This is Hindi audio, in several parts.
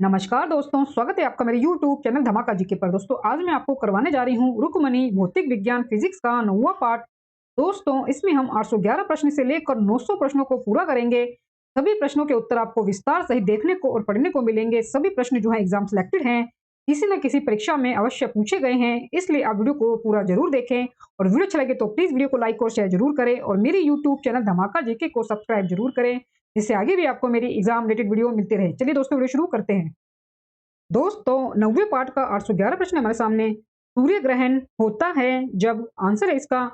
नमस्कार दोस्तों, स्वागत है आपका मेरे YouTube चैनल धमाका जीके पर। दोस्तों आज मैं आपको करवाने जा रही हूँ रुक्मणी भौतिक विज्ञान फिजिक्स का 9वां पार्ट। दोस्तों इसमें हम 811 प्रश्न से लेकर 900 प्रश्नों को पूरा करेंगे। सभी प्रश्नों के उत्तर आपको विस्तार सहित देखने को और पढ़ने को मिलेंगे। सभी प्रश्न जो है एग्जाम सेलेक्टेड हैं, किसी न किसी परीक्षा में अवश्य पूछे गए हैं, इसलिए आप वीडियो को पूरा जरूर देखें। और वीडियो अच्छा लगे तो प्लीज वीडियो को लाइक और शेयर जरूर करें और मेरे यूट्यूब चैनल धमाका जीके को सब्सक्राइब जरूर करें, जिससे आगे भी आपको मेरी एग्जाम रिलेटेड वीडियो मिलती रहे। चलिए दोस्तों वीडियो शुरू करते हैं। दोस्तों 9वें पार्ट का 811 प्रश्न हमारे सामने। सूर्य ग्रहण होता है जब, आंसर है इसका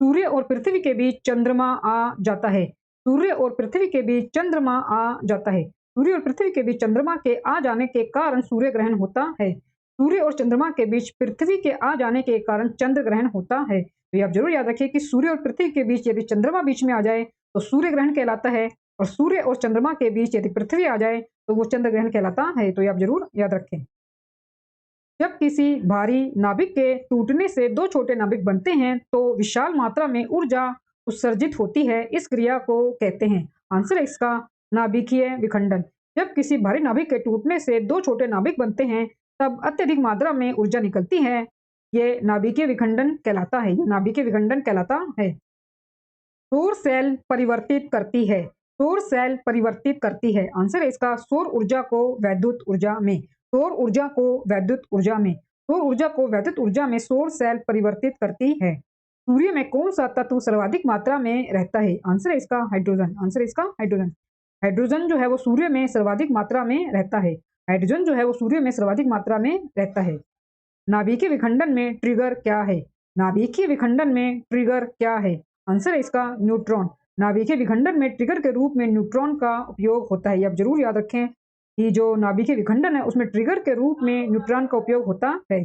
सूर्य और पृथ्वी के बीच चंद्रमा आ जाता है। सूर्य और पृथ्वी के बीच चंद्रमा आ जाता है। सूर्य और पृथ्वी के बीच चंद्रमा के आ जाने के कारण सूर्य ग्रहण होता है। सूर्य और चंद्रमा के बीच पृथ्वी के आ जाने के कारण चंद्र ग्रहण होता है। तो ये आप जरूर याद रखिए कि सूर्य और पृथ्वी के बीच यदि चंद्रमा बीच में आ जाए तो सूर्य ग्रहण कहलाता है, और सूर्य और चंद्रमा के बीच यदि पृथ्वी आ जाए तो वो चंद्र ग्रहण कहलाता है। तो ये आप जरूर याद रखें। जब किसी भारी नाभिक के टूटने से दो छोटे नाभिक बनते हैं तो विशाल मात्रा में ऊर्जा उत्सर्जित होती है। इस क्रिया को कहते हैं, आंसर है इसका नाभिकीय विखंडन। जब किसी भारी नाभिक के टूटने से दो छोटे नाभिक बनते हैं तब अत्यधिक मात्रा में ऊर्जा निकलती है। ये नाभिकीय विखंडन कहलाता है। ये नाभिकीय विखंडन कहलाता है। सौर सेल परिवर्तित करती है। सौर सेल परिवर्तित करती है, आंसर है इसका सौर ऊर्जा को वैद्युत ऊर्जा में। सौर ऊर्जा को वैद्युत ऊर्जा में, सौर ऊर्जा को वैद्युत ऊर्जा में सौर सेल परिवर्तित करती है। सूर्य में कौन सा तत्व सर्वाधिक मात्रा में रहता है, आंसर है इसका हाइड्रोजन। आंसर है इसका हाइड्रोजन। हाइड्रोजन जो है वो सूर्य में सर्वाधिक मात्रा में रहता है। हाइड्रोजन जो है वो सूर्य में सर्वाधिक मात्रा में रहता है। नाभिकीय विखंडन में ट्रिगर क्या है। नाभिकीय विखंडन में ट्रिगर क्या है, आंसर है इसका न्यूट्रॉन। नाभिकीय विखंडन में ट्रिगर के रूप में न्यूट्रॉन का उपयोग होता है। ये आप जरूर याद रखें कि जो नाभिकीय विखंडन है उसमें ट्रिगर के रूप में न्यूट्रॉन का उपयोग होता है।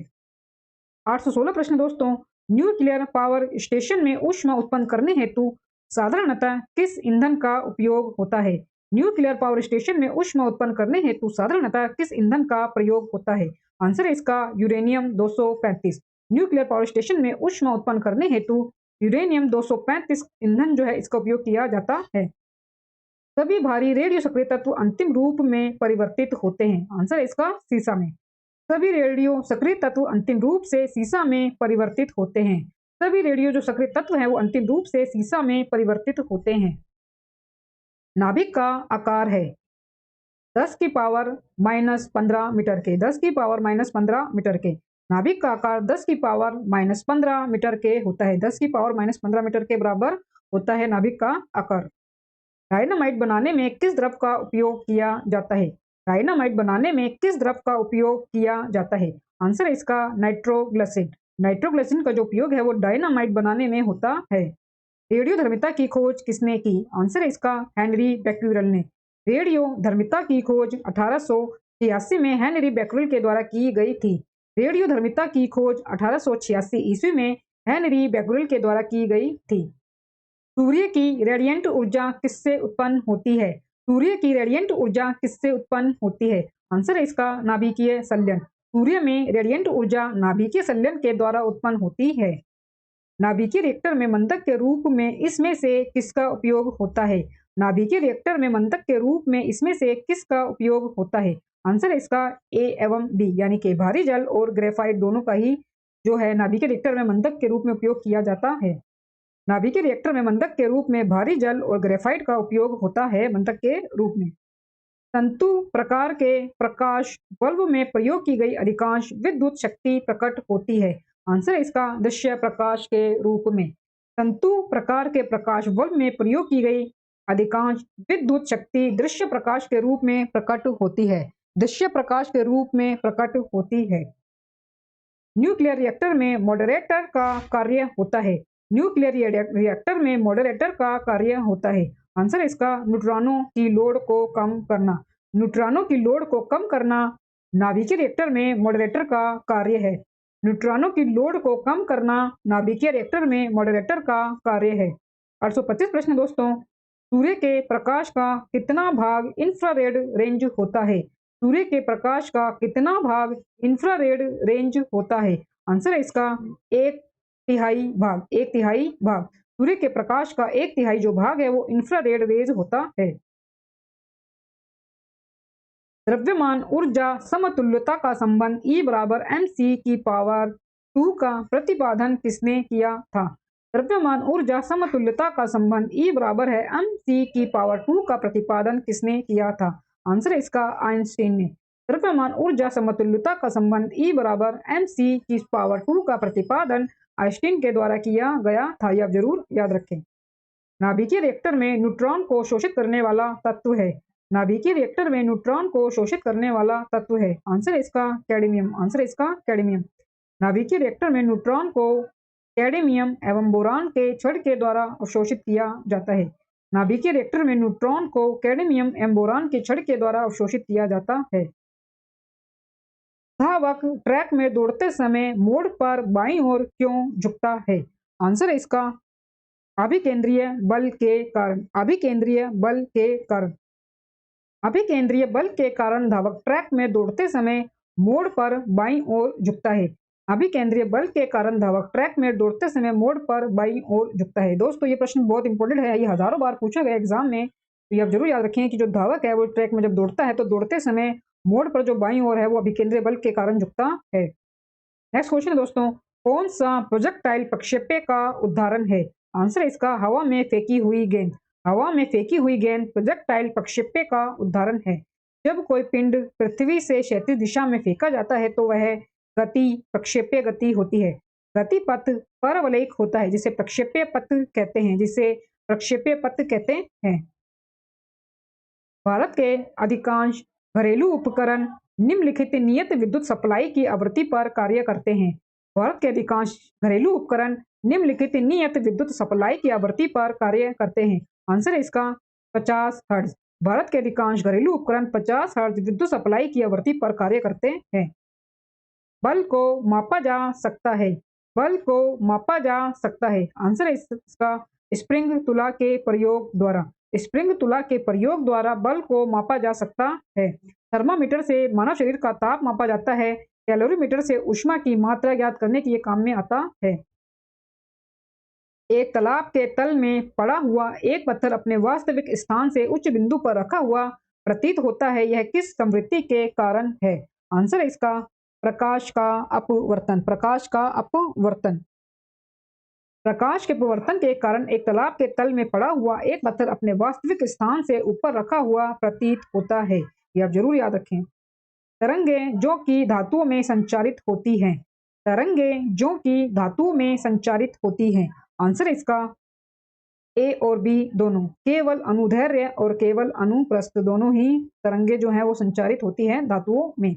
816 प्रश्न दोस्तों, न्यूक्लियर पावर स्टेशन में ऊष्मा उत्पन्न करने हेतु साधारणतः किस ईंधन का उपयोग होता है। न्यूक्लियर पावर स्टेशन में ऊष्मा उत्पन्न करने हेतु साधारणतः किस ईंधन का प्रयोग होता है, आंसर है इसका यूरेनियम 235। न्यूक्लियर पावर स्टेशन में ऊष्मा उत्पन्न करने हेतु यूरेनियम 235 ईंधन जो है इसका उपयोग किया जाता है। सभी भारी रेडियो सक्रिय तत्व अंतिम रूप में परिवर्तित होते हैं, आंसर है इसका सीसा में। सभी रेडियो सक्रिय तत्व अंतिम रूप से सीसा में परिवर्तित होते हैं। सभी रेडियो जो सक्रिय तत्व हैं वो अंतिम रूप से सीसा में परिवर्तित होते हैं। नाभिक का आकार है 10 की पावर -15 मीटर के। 10 की पावर -15 मीटर के नाभिक का आकार 10 की पावर -15 मीटर के होता है। 10 की पावर -15 मीटर के बराबर होता है नाभिक का आकार। डायनामाइट बनाने में किस द्रव का उपयोग किया जाता है। डायनामाइट बनाने में किस द्रव का उपयोग किया जाता है, आंसर है इसका नाइट्रोग्लिसरीन। नाइट्रोग्लिसरीन का जो उपयोग है वो डायनामाइट बनाने में होता है। रेडियो धर्मिता की खोज किसने की, आंसर है इसका हेनरी बैक्यूरेल ने। रेडियो धर्मिता की खोज 1886 में हेनरी बैक्यूरेल के द्वारा की गई थी। रेडियो धर्मिता की खोज 1886 ईस्वी में हेनरी बैक्यूरेल के द्वारा की गई थी। सूर्य की रेडिएंट ऊर्जा किससे उत्पन्न होती है। सूर्य की रेडिएंट ऊर्जा किससे उत्पन्न होती है, आंसर है इसका नाभिकीय संलयन। सूर्य में रेडिएंट ऊर्जा नाभिकीय संलयन के द्वारा उत्पन्न होती है। नाभिकीय रिएक्टर में मंदक के रूप में इसमें से किसका उपयोग होता है। नाभिकीय रिएक्टर में मंदक के रूप में इसमें से किसका उपयोग होता है, आंसर है इसका ए एवं बी, यानी कि भारी जल और ग्रेफाइट दोनों का ही जो है नाभिकीय रिएक्टर में मंदक के रूप में उपयोग किया जाता है। नाभिकीय रिएक्टर में मंदक के रूप में भारी जल और ग्रेफाइट का उपयोग होता है मंदक के रूप में। तंतु प्रकार के प्रकाश बल्ब में प्रयोग की गई अधिकांश विद्युत शक्ति प्रकट होती है, आंसर है इसका दृश्य प्रकाश के रूप में। तंतु प्रकार के प्रकाश बल्ब में प्रयोग की गई अधिकांश विद्युत शक्ति दृश्य प्रकाश के रूप में प्रकट होती है। दृश्य प्रकाश के रूप में प्रकट होती है। न्यूक्लियर रिएक्टर में मॉडरेटर का कार्य होता है। न्यूक्लियर रिएक्टर में मॉडरेटर का कार्य होता है, आंसर है इसका न्यूट्रॉनों की लोड को कम करना। न्यूट्रॉनों की लोड को कम करना नाभिकीय रिएक्टर में मॉडरेटर का कार्य है। न्यूट्रॉनों की लोड को कम करना नाभिकीय रिएक्टर में मॉडरेटर का कार्य है। 825 प्रश्न दोस्तों, सूर्य के प्रकाश का कितना भाग इंफ्रारेड रेंज होता है। सूर्य के प्रकाश का कितना भाग इंफ्रारेड रेंज होता है, आंसर है इसका 1/3 भाग। 1/3 भाग। सूर्य के प्रकाश का 1/3 जो भाग है वो इंफ्रारेड रेज होता है। द्रव्यमान ऊर्जा समतुल्यता का संबंध E बराबर mc की पावर 2 का प्रतिपादन किसने किया था? द्रव्यमान ऊर्जा समतुल्यता का संबंध E बराबर है mc की पावर 2 का प्रतिपादन किसने किया था? आंसर है इसका आइंस्टीन ने। द्रव्यमान ऊर्जा समतुल्यता का संबंध E बराबर mc की पावर 2 का प्रतिपादन आइंस्टीन के द्वारा किया गया था। यह आप जरूर याद रखें। नाभिकीय रिएक्टर में न्यूट्रॉन को शोषित करने वाला तत्व है। नाभिकीय रिएक्टर में न्यूट्रॉन को शोषित करने वाला तत्व है। आंसर इसका कैडमियम। आंसर इसका कैडमियम। नाभिकीय रिएक्टर में न्यूट्रॉन को कैडमियम एवं बोरान के छड़ के द्वारा अवशोषित किया जाता है। नाभिकीय रिएक्टर में न्यूट्रॉन को कैडमियम एवं बोरान के छड़ के द्वारा अवशोषित किया जाता है। धावक ट्रैक में दौड़ते समय मोड़ पर बाईं ओर क्यों झुकता है? आंसर है इसका अभिकेंद्रीय बल के कारण। अभिकेंद्रीय बल के कारण। अभिकेंद्रीय बल के कारण धावक ट्रैक में दौड़ते समय मोड़ पर बाईं ओर झुकता है। अभिकेंद्रीय बल के कारण धावक ट्रैक में दौड़ते समय मोड़ पर बाईं ओर झुकता है। दोस्तों ये प्रश्न बहुत इंपॉर्टेंट है, ये हजारों बार पूछा गया एग्जाम में, तो ये आप जरूर याद रखें कि जो धावक है वो ट्रैक में जब दौड़ता है तो दौड़ते समय मोड़ पर जो बाईं ओर है वो अभिकेंद्रीय बल के कारण झुकता है। नेक्स्ट क्वेश्चन है दोस्तों, कौन सा प्रोजेक्टाइल प्रक्षेप्य का उदाहरण है? आंसर है इसका हवा में फेंकी हुई गेंद। हवा में फेंकी हुई गेंद प्रोजेक्टाइल प्रक्षेप्य का उदाहरण है। जब कोई पिंड पृथ्वी से क्षैतिज दिशा में फेंका जाता है तो वह गति प्रक्षेप्य गति होती है। गति पथ परवलयिक होता है जिसे प्रक्षेप्य पथ कहते हैं, जिसे प्रक्षेप्य पथ कहते हैं। भारत के अधिकांश घरेलू उपकरण निम्नलिखित नियत विद्युत सप्लाई की आवृत्ति पर कार्य करते हैं। भारत के अधिकांश घरेलू उपकरण निम्नलिखित नियत विद्युत सप्लाई की आवृत्ति पर कार्य करते हैं। आंसर है इसका 50 हर्ट्ज। भारत के अधिकांश घरेलू उपकरण 50 हर्ट्ज विद्युत सप्लाई की आवृत्ति पर कार्य करते हैं। बल को मापा जा सकता है। बल को मापा जा सकता है। आंसर है इसका स्प्रिंग तुला के प्रयोग द्वारा। स्प्रिंग तुला के प्रयोग द्वारा बल को मापा जा सकता है। थर्मामीटर से मानव शरीर का ताप मापा जाता है। कैलोरीमीटर से ऊष्मा की मात्रा ज्ञात करने के लिए काम में आता है। एक तालाब के तल में पड़ा हुआ एक पत्थर अपने वास्तविक स्थान से उच्च बिंदु पर रखा हुआ प्रतीत होता है, यह किस संवृत्ति के कारण है? आंसर है इसका प्रकाश का अपवर्तन। प्रकाश का अपवर्तन। प्रकाश के अपवर्तन के कारण एक तालाब के तल में पड़ा हुआ एक पत्थर अपने वास्तविक स्थान से ऊपर रखा हुआ प्रतीत होता है। ये आप जरूर याद रखें। तरंगें जो कि धातुओं में संचारित होती हैं। तरंगें जो कि धातुओं में संचारित होती हैं। आंसर इसका ए और बी दोनों। केवल अनुदैर्ध्य और केवल अनुप्रस्थ दोनों ही तरंगे जो हैं वो संचारित होती हैं धातुओं में।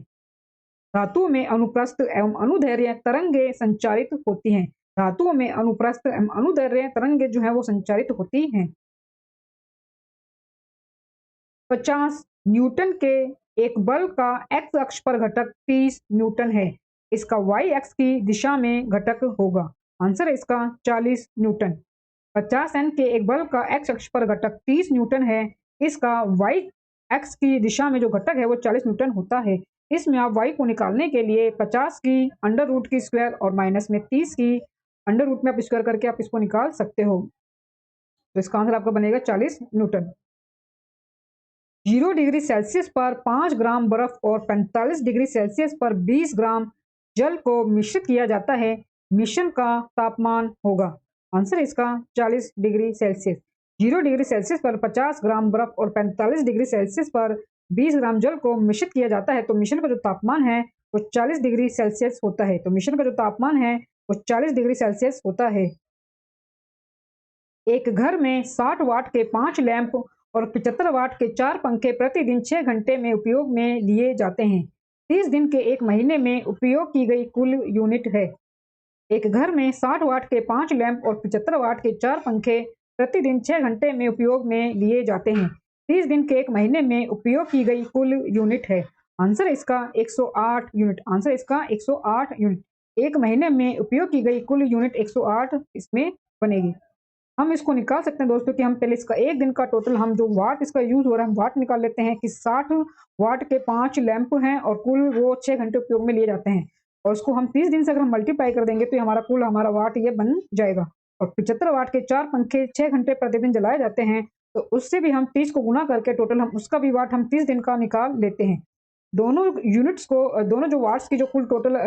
धातुओं में अनुप्रस्थ एवं अनुदैर्ध्य तरंगे संचारित होती हैं। धातुओं में अनुप्रस्थ एवं अनुदैर्ध्य तरंगे जो है वो संचारित होती हैं। 50 न्यूटन के एक बल का एक्स अक्ष पर घटक 30 न्यूटन है। इसका वाई एक्स की दिशा में घटक होगा। आंसर है इसका 40 न्यूटन। 50 एन के एक बल का एक्स अक्ष पर घटक 30 न्यूटन है। इसका वाई एक्स की दिशा में जो घटक है वो 40 न्यूटन होता है। इसमें आप y को निकालने के लिए 50 की अंडर रूट की स्क्वायर और माइनस में 30 की अंडर रूट में आप स्क्वायर करके आप इसको निकाल सकते हो। तो इसका आंसर आपका बनेगा 40 न्यूटन। 0 डिग्री सेल्सियस पर 5 ग्राम बर्फ और 45 डिग्री सेल्सियस पर 20 ग्राम जल को मिश्रित किया जाता है। मिश्रण का तापमान होगा। आंसर इसका 40 डिग्री सेल्सियस। 0 डिग्री सेल्सियस पर 50 ग्राम बर्फ और 45 डिग्री सेल्सियस पर 20 ग्राम जल को मिश्रित किया जाता है तो मिश्रण का जो तापमान है वो 40 डिग्री सेल्सियस होता है। तो मिश्रण का जो तापमान है वो 40 डिग्री सेल्सियस होता है। एक घर में 60 वाट के 5 लैंप और 75 वाट के 4 पंखे प्रतिदिन 6 घंटे में उपयोग में लिए जाते हैं। 30 दिन के एक महीने में उपयोग की गई कुल यूनिट है। एक घर में 60 वाट के 5 लैंप और 75 वाट के 4 पंखे प्रतिदिन 6 घंटे में उपयोग में लिए जाते हैं। 30 दिन के एक महीने में उपयोग की गई कुल यूनिट है। आंसर इसका 108 यूनिट। आंसर इसका 108 यूनिट। एक महीने में उपयोग की गई कुल यूनिट 108 इसमें बनेगी। हम इसको निकाल सकते हैं दोस्तों कि हम पहले इसका एक दिन का टोटल हम जो वाट इसका यूज हो रहा है हम वाट निकाल लेते हैं कि 60 वाट के 5 लैंप हैं और कुल वो 6 घंटे उपयोग में लिए जाते हैं और उसको हम 30 दिन से अगर हम मल्टीप्लाई कर देंगे तो हमारा कुल हमारा वाट ये बन जाएगा। और 75 वाट के 4 पंखे 6 घंटे प्रतिदिन जलाए जाते हैं तो उससे भी हम 30 को गुना करके टोटल हम उसका भी वाट हम 30 दिन का निकाल लेते हैं। दोनों यूनिट्स को दोनों जो वाट्स की जो कुल टोटल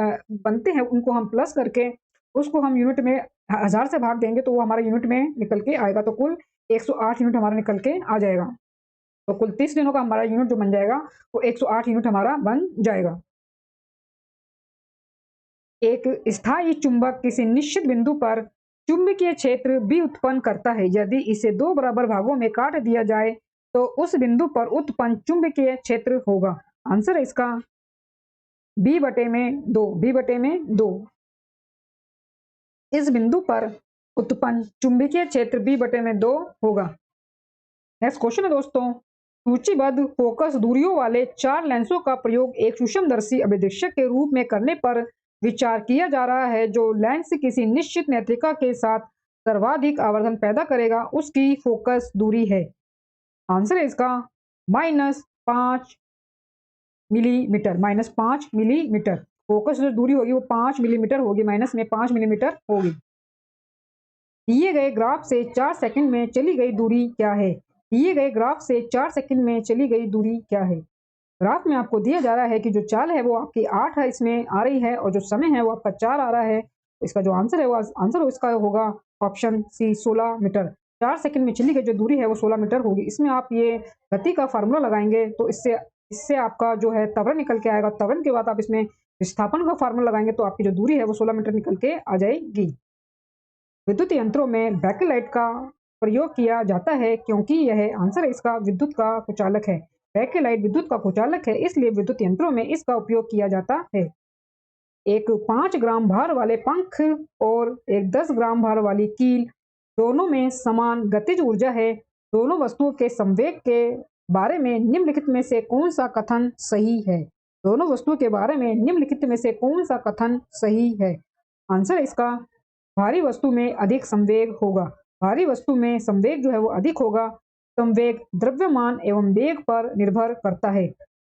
बनते हैं उनको हम प्लस करके उसको हम यूनिट में 1000 से भाग देंगे तो वो हमारे यूनिट में निकल के आएगा, तो कुल 108 यूनिट हमारा निकल के आ जाएगा। तो कुल 30 दिनों का हमारा यूनिट जो बन जाएगा वो 108 यूनिट हमारा बन जाएगा। एक स्थायी चुंबक किसी निश्चित बिंदु पर चुंबकीय क्षेत्र B उत्पन्न करता है। यदि इसे 2 बराबर भागों में काट दिया जाए तो उस बिंदु पर उत्पन्न चुंबकीय क्षेत्र होगा। आंसर है इसका B बटे में 2, B बटे में 2। इस बिंदु पर उत्पन्न चुंबकीय क्षेत्र B बटे में 2 होगा। नेक्स्ट क्वेश्चन है दोस्तों, सूचीबद्ध फोकस दूरियों वाले 4 लेंसों का प्रयोग एक सूक्ष्मदर्शी अभिदृश्यक के रूप में करने पर विचार किया जा रहा है। जो लेंस किसी निश्चित नेत्रिका के साथ सर्वाधिक आवर्धन पैदा करेगा उसकी फोकस दूरी है। आंसर है इसका -5 मिलीमीटर, -5 मिलीमीटर। फोकस जो दूरी होगी वो 5 मिलीमीटर होगी, माइनस में 5 मिलीमीटर होगी। दिए गए ग्राफ से 4 सेकंड में चली गई दूरी क्या है? दिए गए ग्राफ से 4 सेकंड में चली गई दूरी क्या है? ग्राफ में आपको दिया जा रहा है कि जो चाल है वो आपकी 8 है इसमें आ रही है और जो समय है वो आपका 4 आ रहा है। तो इसका जो आंसर है वो आंसर इसका होगा ऑप्शन सी 16 मीटर। 4 सेकंड में चली गई जो दूरी है वो 16 मीटर होगी। इसमें आप ये गति का फार्मूला लगाएंगे तो इससे इससे आपका जो है त्वरण निकल के आएगा। त्वरण के बाद आप इसमें विस्थापन का फार्मूला लगाएंगे तो आपकी जो दूरी है वो 16 मीटर निकल के आ जाएगी। विद्युत यंत्रों में बैकलाइट का प्रयोग किया जाता है क्योंकि यह आंसर है इसका विद्युत का कुचालक है। बैकलाइट विद्युत का कुचालक है इसलिए विद्युत यंत्रों में इसका उपयोग किया जाता है। एक 5 ग्राम भार वाले पंख और एक 10 ग्राम भार वाली कील दोनों में समान गतिज ऊर्जा है। दोनों वस्तुओं के संवेग के बारे में निम्नलिखित में से कौन सा कथन सही है? दोनों वस्तुओं के बारे में निम्नलिखित में से कौन सा कथन सही है? आंसर है इसका भारी वस्तु में अधिक संवेग होगा। भारी वस्तु में संवेग जो है वो अधिक होगा। संवेग द्रव्यमान एवं वेग पर निर्भर करता है।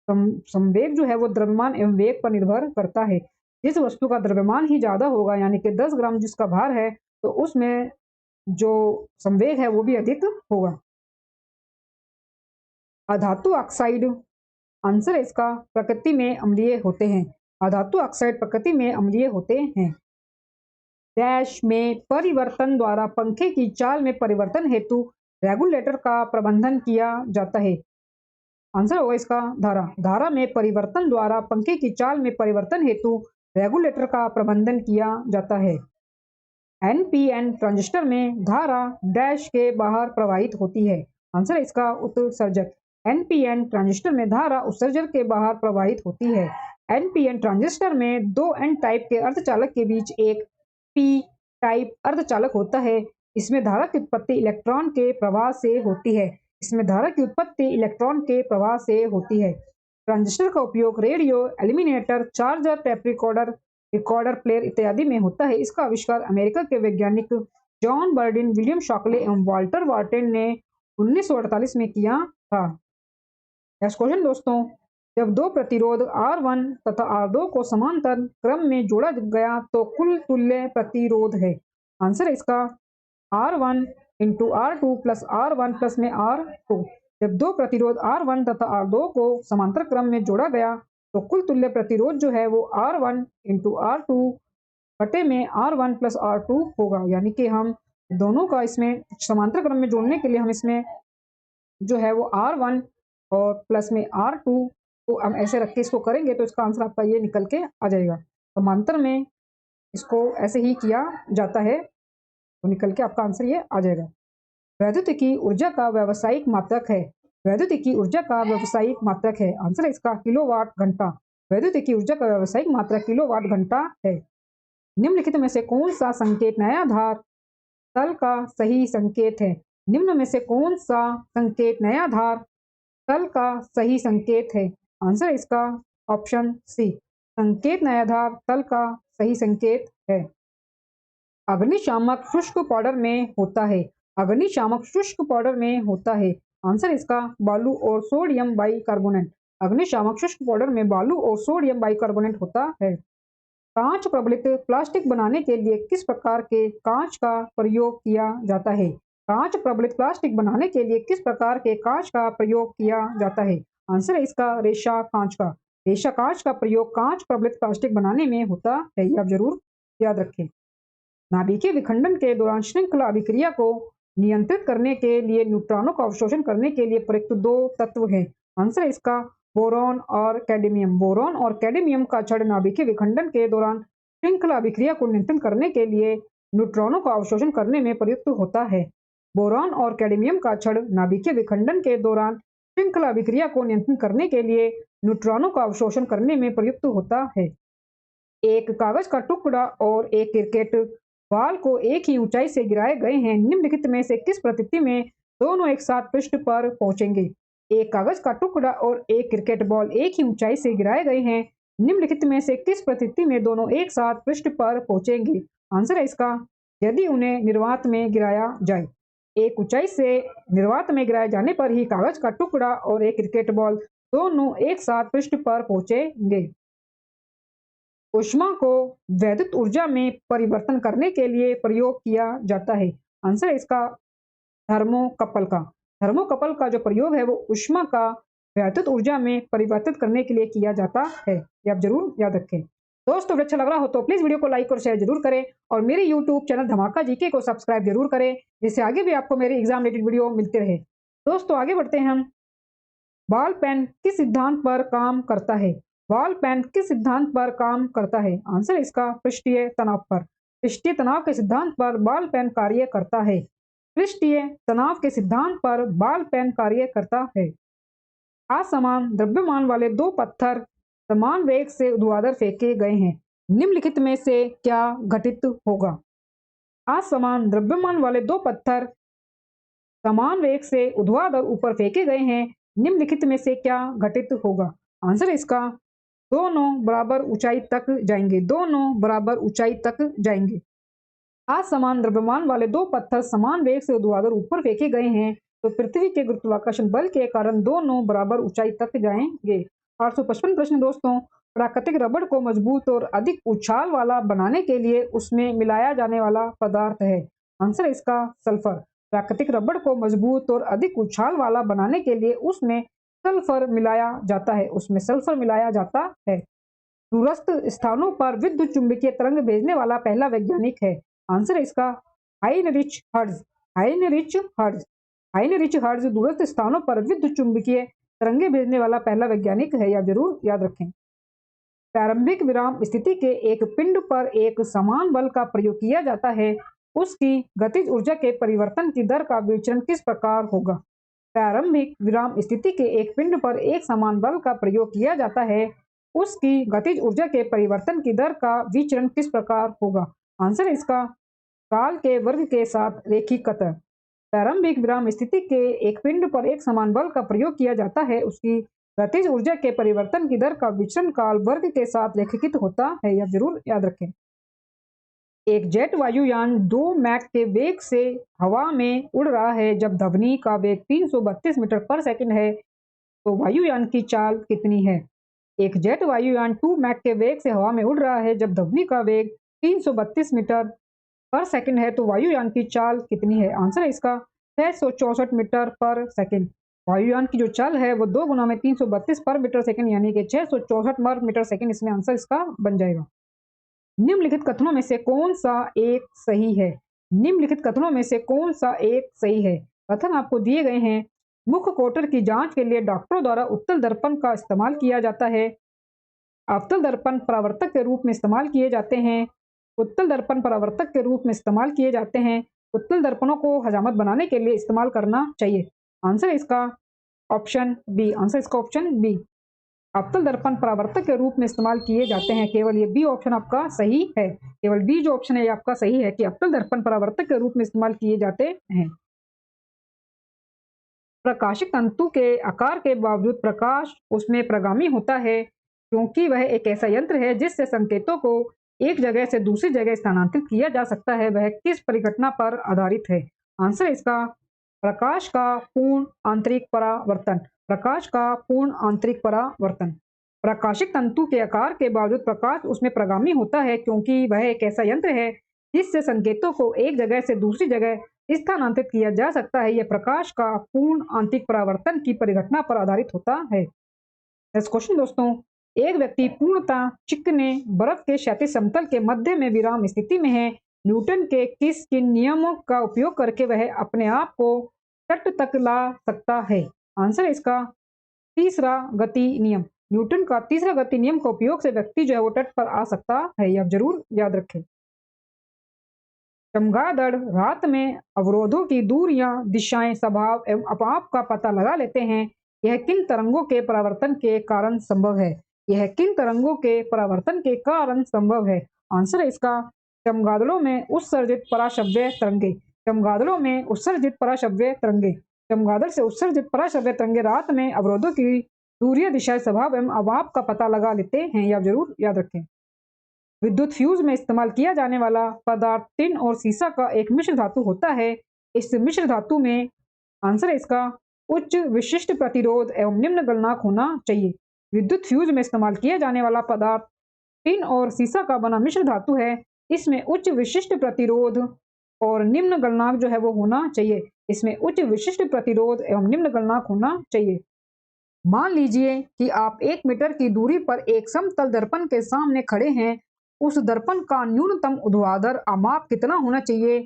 संवेग जो है वो द्रव्यमान एवं वेग पर निर्भर करता है। जिस वस्तु का द्रव्यमान ही ज्यादा होगा यानी कि 10 ग्राम जिसका भार है तो उसमें जो संवेग है वो भी अधिक होगा। अधातु ऑक्साइड आंसर है इसका प्रकृति में अम्लीय होते हैं। अधातु ऑक्साइड प्रकृति में अम्लीय होते हैं। डैश में परिवर्तन द्वारा पंखे की चाल में परिवर्तन हेतु रेगुलेटर का प्रबंधन किया जाता है। आंसर होगा इसका धारा। धारा में परिवर्तन द्वारा पंखे की चाल में परिवर्तन हेतु रेगुलेटर का प्रबंधन किया जाता है। एनपीएन ट्रांजिस्टर में धारा डैश के बाहर प्रवाहित होती है। आंसर है इसका उत्सर्जक। एनपीएन ट्रांजिस्टर में धारा उत्सर्जक के बाहर प्रवाहित होती है। एनपीएन ट्रांजिस्टर में 2 एन टाइप के अर्धचालक के बीच एक पी टाइप अर्धचालक होता है। इसमें धारा की उत्पत्ति इलेक्ट्रॉन के प्रवाह से होती है। इसमें धारा की उत्पत्ति इलेक्ट्रॉन के प्रवाह से होती है। ट्रांजिस्टर का उपयोग radio, eliminator, charger, tape recorder, recorder player इत्यादि में होता है। इसका आविष्कार अमेरिका के वैज्ञानिक जॉन बर्डिन, विलियम शॉकले एवं वाल्टर वार्टेन ने 1948 में किया था। नेक्स्ट क्वेश्चन दोस्तों, जब दो प्रतिरोध R1 तथा R2 को समांतर क्रम में जोड़ा गया तो कुल तुल्य प्रतिरोध है। आंसर है इसका R1 into R2 plus R1 plus में R2। जब दो प्रतिरोध R1 तथा R2 को समांतर क्रम में जोड़ा गया तो कुल तुल्य प्रतिरोध जो है वो R1 इंटू R2 बटे में R1 प्लस R2 होगा। यानी कि हम दोनों का इसमें समांतर क्रम में जोड़ने के लिए हम इसमें जो है वो R1 और प्लस में R2 को हम ऐसे रख के इसको करेंगे तो इसका आंसर आपका ये निकल के आ जाएगा। समांतर में इसको ऐसे ही किया जाता है तो निकल के आपका आंसर ये आ जाएगा। वैद्युतिकी ऊर्जा का व्यावसायिक मात्रक है। वैद्युतिकी ऊर्जा का व्यावसायिक मात्रक है। आंसर है इसका किलोवाट घंटा। वैद्युतिकी ऊर्जा का व्यावसायिक मात्रक किलोवाट घंटा है। निम्नलिखित में से कौन सा संकेत नया धार तल का सही संकेत है? निम्न में से कौन सा संकेत नया धार तल का सही संकेत है? आंसर इसका ऑप्शन सी, संकेत नया धार तल का सही संकेत है। अग्निशामक शुष्क पाउडर में होता है। अग्निशामक शुष्क पाउडर में होता है। आंसर इसका बालू और सोडियम बाइकार्बोनेट। अग्निशामक शुष्क पाउडर में बालू और सोडियम बाइकार्बोनेट होता है। कांच प्रबलित प्लास्टिक बनाने के लिए किस प्रकार के कांच का प्रयोग किया जाता है? कांच प्रबलित प्लास्टिक बनाने के लिए किस प्रकार के कांच का प्रयोग किया जाता है? आंसर है इसका रेशा कांच का। रेशा कांच का प्रयोग कांच प्रबलित प्लास्टिक बनाने में होता है, ये आप जरूर याद रखें। नाभिकीय विखंडन के दौरान श्रृंखला अभिक्रिया को नियंत्रित करने के लिए न्यूट्रॉनों का अवशोषण करने के लिए प्रयुक्त दो तत्व हैं। आंसर है इसका बोरॉन और कैडमियम। बोरॉन और कैडमियम का छड़ नाभिकीय विखंडन के दौरान श्रृंखला अभिक्रिया को नियंत्रित करने के लिए न्यूट्रॉनों का अवशोषण करने में प्रयुक्त होता है। बोरॉन और कैडमियम का छड़ नाभिकीय विखंडन के दौरान श्रृंखला अभिक्रिया को नियंत्रित करने के लिए न्यूट्रॉनों का अवशोषण करने में प्रयुक्त होता है। एक कागज का टुकड़ा और एक क्रिकेट बॉल को एक ही ऊंचाई से गिराए गए हैं, निम्नलिखित में से किस परिस्थिति में दोनों एक साथ पृष्ठ पर पहुंचेंगे? एक कागज का टुकड़ा और एक क्रिकेट बॉल एक ही ऊंचाई से गिराए गए हैं, निम्नलिखित में से किस परिस्थिति में दोनों एक साथ पृष्ठ पर पहुंचेंगे? आंसर है इसका यदि उन्हें निर्वात में गिराया जाए। एक ऊंचाई से निर्वात में गिराए जाने पर ही कागज का टुकड़ा और एक क्रिकेट बॉल दोनों एक साथ पृष्ठ पर पहुंचेंगे। ऊष्मा को वैद्युत ऊर्जा में परिवर्तन करने के लिए प्रयोग किया जाता है। आंसर है इसका थर्मोकपल का। थर्मोकपल का जो प्रयोग है वो ऊष्मा का वैद्युत ऊर्जा में परिवर्तित करने के लिए किया जाता है, ये आप जरूर याद रखें। दोस्तों अगर अच्छा लग रहा हो तो प्लीज वीडियो को लाइक और शेयर जरूर करें और मेरे यूट्यूब चैनल धमाका जीके को सब्सक्राइब जरूर करें, जिससे आगे भी आपको मेरे एग्जाम रिलेटेड वीडियो मिलते रहे। दोस्तों आगे बढ़ते हैं हम। बॉल पेन किस सिद्धांत पर काम करता है? बॉल पेन किस सिद्धांत पर काम करता है? आंसर इसका पृष्ठीय तनाव पर। पृष्ठीय तनाव के सिद्धांत पर बॉल पेन कार्य करता है। पृष्ठीय तनाव के सिद्धांत पर बॉल पेन कार्य करता है। असमान द्रव्यमान वाले दो पत्थर समान वेग से ऊर्ध्वाधर फेंके गए हैं, निम्नलिखित में से क्या घटित होगा? असमान द्रव्यमान वाले दो पत्थर समान वेग से ऊर्ध्वाधर ऊपर फेंके गए हैं, निम्नलिखित में से क्या घटित होगा? आंसर इसका दोनों बराबर ऊंचाई तक जाएंगे। दोनों बराबर ऊंचाई तक जाएंगे। असमान द्रव्यमान वाले दो पत्थर समान वेग से ऊर्ध्वाधर ऊपर फेंके गए हैं, तो पृथ्वी के गुरुत्वाकर्षण बल के कारण दोनों बराबर ऊंचाई तक जाएंगे। 855 प्रश्न दोस्तों, प्राकृतिक रबड़ को मजबूत और अधिक उछाल वाला बनाने के लिए उसमें मिलाया जाने वाला पदार्थ है। आंसर इसका सल्फर। प्राकृतिक रबड़ को मजबूत और अधिक उछाल वाला बनाने के लिए उसमें सल्फर मिलाया जाता है। उसमें सल्फर मिलाया जाता है। दूरस्थ स्थानों पर विद्युत चुंबकीय तरंग भेजने वाला पहला वैज्ञानिक है। आंसर इसका Heinrich hertz. Heinrich hertz. Heinrich hertz दूरस्थ स्थानों पर विद्युत चुंबकीय तरंगे भेजने वाला पहला वैज्ञानिक है, या जरूर याद रखें। प्रारंभिक विराम स्थिति के एक पिंड पर एक समान बल का प्रयोग किया जाता है, उसकी गतिज ऊर्जा के परिवर्तन की दर का विचरण किस प्रकार होगा? प्रारंभिक विराम स्थिति के एक पिंड पर एक समान बल का प्रयोग किया जाता है, उसकी गतिज ऊर्जा के परिवर्तन की दर का विचरण किस प्रकार होगा? आंसर इसका काल के वर्ग के साथ रेखीकृत। प्रारंभिक विराम स्थिति के एक पिंड पर एक समान बल का प्रयोग किया जाता है, उसकी गतिज ऊर्जा के परिवर्तन की दर का विचरण काल वर्ग के साथ रेखीकृत होता है, यह जरूर याद रखें। एक जेट वायुयान 2 मैक के वेग से हवा में उड़ रहा है। जब ध्वनि का वेग 332 मीटर पर सेकंड है, तो वायुयान की चाल कितनी है? एक जेट वायुयान 2 मैक के वेग से हवा में उड़ रहा है। जब ध्वनि का वेग 332 मीटर पर सेकंड है, तो वायुयान की चाल कितनी है? आंसर है इसका 664 मीटर पर सेकंड। वायुयान की जो चाल है वो 2 गुना में 332 पर मीटर सेकंड, यानी कि 664 मीटर सेकंड, इसमें आंसर इसका बन जाएगा। निम्नलिखित कथनों में से कौन सा एक सही है? निम्नलिखित कथनों में से कौन सा एक सही है? कथन आपको दिए गए हैं। मुख कोटर की जांच के लिए डॉक्टरों द्वारा उत्तल दर्पण का इस्तेमाल किया जाता है। अवतल दर्पण परावर्तक के रूप में इस्तेमाल किए जाते हैं। उत्तल दर्पण परावर्तक के रूप में इस्तेमाल किए जाते हैं। उत्तल दर्पणों को हजामत बनाने के लिए इस्तेमाल करना चाहिए। आंसर इसका ऑप्शन बी। आंसर इसका ऑप्शन बी। अवतल दर्पण परावर्तक के रूप में इस्तेमाल किए जाते हैं। केवल ये बी ऑप्शन आपका सही है। केवल बी जो ऑप्शन है ये आपका सही है कि अवतल दर्पण परावर्तक के रूप में इस्तेमाल किए जाते हैं। प्रकाशिक तंतु के आकार के बावजूद प्रकाश उसमें प्रगामी होता है, क्योंकि वह एक ऐसा यंत्र है जिससे संकेतों को एक जगह से दूसरी जगह स्थानांतरित किया जा सकता है। वह किस परिघटना पर आधारित है? आंसर इसका प्रकाश का पूर्ण आंतरिक परावर्तन। प्रकाश का पूर्ण आंतरिक परावर्तन। प्रकाशिक तंतु के आकार के बावजूद प्रकाश उसमें प्रगामी होता है, क्योंकि वह एक ऐसा यंत्र है जिससे संकेतों को एक जगह से दूसरी जगह स्थानांतरित किया जा सकता है। यह प्रकाश का पूर्ण आंतरिक परावर्तन की परिघटना पर आधारित होता है। नेक्स्ट क्वेश्चन दोस्तों, एक व्यक्ति पूर्णतः चिकने बर्फ के क्षैतिज समतल के मध्य में विराम स्थिति में है। न्यूटन के किस किन नियमों का उपयोग करके वह अपने आप को तट तक ला सकता है? आंसर है इसका तीसरा गति नियम। न्यूटन का तीसरा गति नियम का उपयोग से व्यक्ति जो है वो तट पर आ सकता है। यह जरूर याद रखें। चमगादड़ रात में अवरोधों की दूरियां, दिशाएं, स्वभाव एवं अपाप का पता लगा लेते हैं। यह किन तरंगों के परावर्तन के कारण संभव है? यह किन तरंगों के परावर्तन के कारण संभव है? आंसर है इसका चमगादड़ों में उत्सर्जित पराश्रव्य तरंगे। चमगादड़ों में उत्सर्जित पराश्रव्य तरंगे। चमगादड़ से उत्सर्जित पराश्रव्य तरंगे रात में अवरोधों की दूरियां, दिशाएं, स्वभाव एवं अपाप का पता लगा लेते हैं। यह जरूर याद रखें। विद्युत फ्यूज में इस्तेमाल किया जाने वाला पदार्थ टिन और सीसा का एक मिश्र धातु होता है। इस मिश्र धातु में आंसर है इसका उच्च विशिष्ट प्रतिरोध एवं निम्न गलनांक होना चाहिए। विद्युत फ्यूज में इस्तेमाल किया जाने वाला पदार्थ टिन और सीसा का बना मिश्र धातु है। इसमें उच्च विशिष्ट प्रतिरोध और निम्न गलनांक जो है वो होना चाहिए। इसमें उच्च विशिष्ट प्रतिरोध एवं निम्न गलनांक होना चाहिए। मान लीजिए कि आप 1 मीटर की दूरी पर एक समतल दर्पण के सामने खड़े हैं। उस दर्पण का न्यूनतम ऊर्ध्वाधर माप कितना होना चाहिए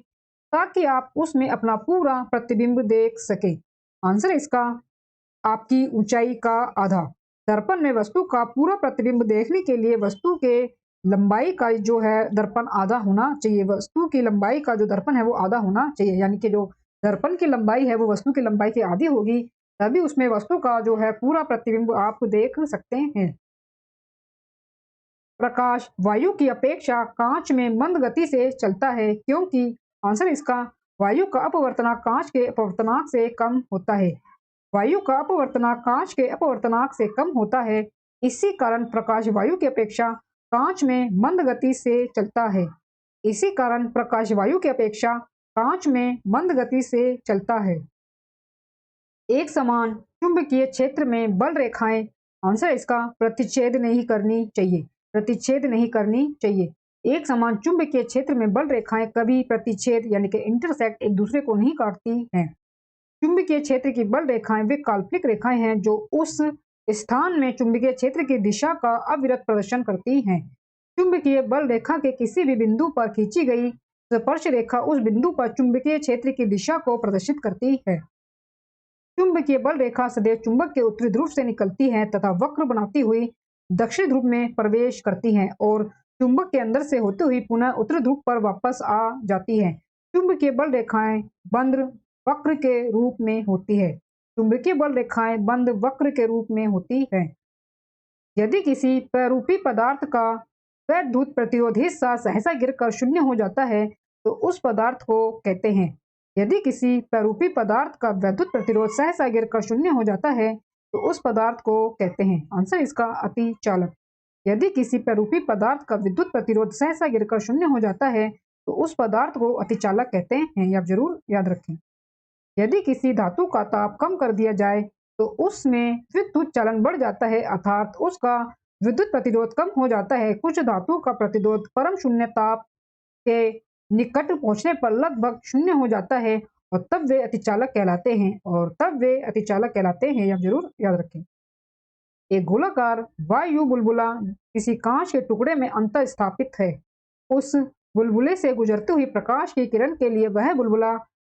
ताकि आप उसमें अपना पूरा प्रतिबिंब देख सके? आंसर इसका आपकी ऊंचाई का आधा। दर्पण में वस्तु का पूरा प्रतिबिंब देखने के लिए वस्तु के लंबाई का जो है दर्पण आधा होना चाहिए। वस्तु की लंबाई का जो दर्पण है वो आधा होना चाहिए, यानी कि जो दर्पण की लंबाई है वो वस्तु की लंबाई की आधी होगी, तभी उसमें वस्तु का जो है पूरा प्रतिबिंब आप देख सकते हैं। प्रकाश वायु की अपेक्षा कांच में मंद गति से चलता है क्योंकि? आंसर इसका वायु का अपवर्तनांक कांच के अपवर्तनांक से कम होता है। वायु का अपवर्तनांक कांच के अपवर्तनांक से कम होता है। इसी कारण प्रकाश वायु की अपेक्षा कांच में मंद गति से चलता है। इसी कारण प्रकाश वायु की अपेक्षा कांच में मंद गति से चलता है। एक समान चुंबकीय क्षेत्र में बल रेखाएं, आंसर इसका प्रतिच्छेद नहीं करनी चाहिए। प्रतिच्छेद नहीं करनी चाहिए। एक समान चुंबकीय क्षेत्र में बल रेखाएं कभी प्रतिच्छेद यानी कि इंटरसेक्ट एक दूसरे को नहीं काटती हैं। चुंबकीय क्षेत्र की बल रेखाएं वे काल्पनिक रेखाएं हैं जो उस स्थान में चुंबकीय क्षेत्र की दिशा का अविरत प्रदर्शन करती हैं। चुंबकीय बल रेखा के किसी भी बिंदु पर खींची गई स्पर्श रेखा उस बिंदु पर चुंबकीय क्षेत्र की दिशा को प्रदर्शित करती है। चुंबकीय बल रेखा सदैव चुंबक के उत्तरी ध्रुव से निकलती है तथा वक्र बनाती हुई दक्षिण ध्रुव में प्रवेश करती हैं और चुंबक के अंदर से होते हुए पुनः उत्तरी ध्रुव पर वापस आ जाती है। चुंबकीय बल रेखाएं बंद वक्र के रूप में होती है। चुंबकीय बल रेखाएं बंद वक्र के रूप में होती है। यदि किसी प्ररूपी पदार्थ का वैद्युत प्रतिरोध हिस्सा सहसा गिरकर शून्य हो जाता है तो उस पदार्थ को कहते हैं। यदि किसी प्ररूपी पदार्थ का वैद्युत प्रतिरोध सहसा गिरकर शून्य हो जाता है तो उस पदार्थ को कहते हैं। आंसर इसका अतिचालक। यदि किसी प्ररूपी पदार्थ का विद्युत प्रतिरोध सहसा गिरकर शून्य हो जाता है तो उस पदार्थ को अतिचालक कहते हैं। यह आप जरूर याद रखें। यदि किसी धातु का ताप कम कर दिया जाए तो उसमें विद्युत चालन बढ़ जाता है, अर्थात उसका विद्युत प्रतिरोध कम हो जाता है। कुछ धातु का प्रतिरोध परम शून्य ताप के निकट पहुंचने पर लगभग शून्य हो जाता है और तब वे अतिचालक कहलाते हैं। यह जरूर याद रखें। एक गोलाकार वायु बुलबुला किसी कांच के टुकड़े में अंतर स्थापित है। उस बुलबुले से गुजरती हुई प्रकाश की किरण के लिए वह बुलबुला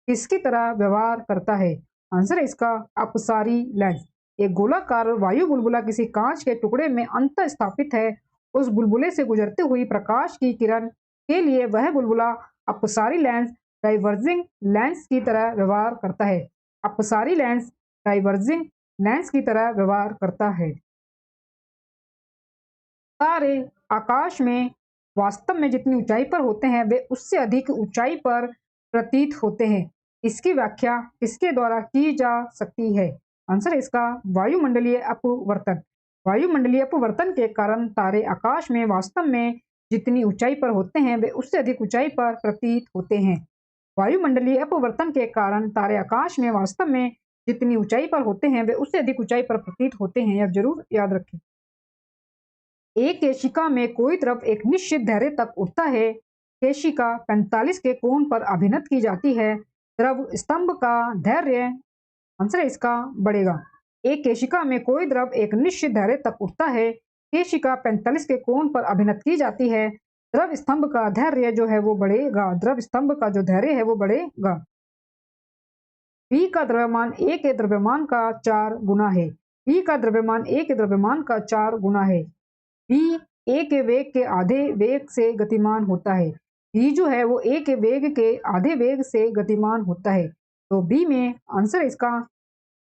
किसकी तरह व्यवहार करता है? आंसर है इसका अपसारी लेंस। एक गोलाकार वायु बुलबुला किसी कांच के टुकड़े में अंतर स्थापित है। उस बुलबुले से गुजरती हुई प्रकाश की किरण के लिए वह बुलबुला अपसारी लेंस डाइवर्जिंग लेंस की तरह व्यवहार करता है। अपसारी लेंस डाइवर्जिंग लेंस की तरह व्यवहार करता है। तारे आकाश में वास्तव में जितनी ऊंचाई पर होते हैं वे उससे अधिक ऊंचाई पर प्रतीत होते हैं। इसकी व्याख्या किसके द्वारा की जा सकती है? आंसर इसका वायुमंडलीय अपवर्तन। वायुमंडलीय अपवर्तन के कारण तारे आकाश में वास्तव में जितनी ऊंचाई पर होते हैं वे उससे अधिक ऊंचाई पर प्रतीत होते हैं। वायुमंडलीय अपवर्तन के कारण तारे आकाश में वास्तव में जितनी ऊंचाई पर होते हैं वे उससे अधिक ऊंचाई पर प्रतीत होते हैं। यह जरूर याद रखें। एक केशिका में कोई द्रव एक निश्चित धैर्य तक उठता है। केशिका 45 के कोण पर अभिनत की जाती है। द्रव स्तंभ का धैर्य, आंसर इसका बढ़ेगा। एक केशिका में कोई द्रव एक निश्चित धैर्य तक उठता है। केशिका 45 के कोण पर अभिनत की जाती है। द्रव स्तंभ का धैर्य जो है वो बढ़ेगा। द्रव स्तंभ का जो धैर्य है वो बढ़ेगा। V का द्रव्यमान A के द्रव्यमान का 4 गुना है। V का द्रव्यमान A के द्रव्यमान का 4 गुना है। V A के वेग के आधे वेग से गतिमान होता है। V जो है वो A के वेग के आधे वेग से गतिमान होता है। तो B में आंसर इसका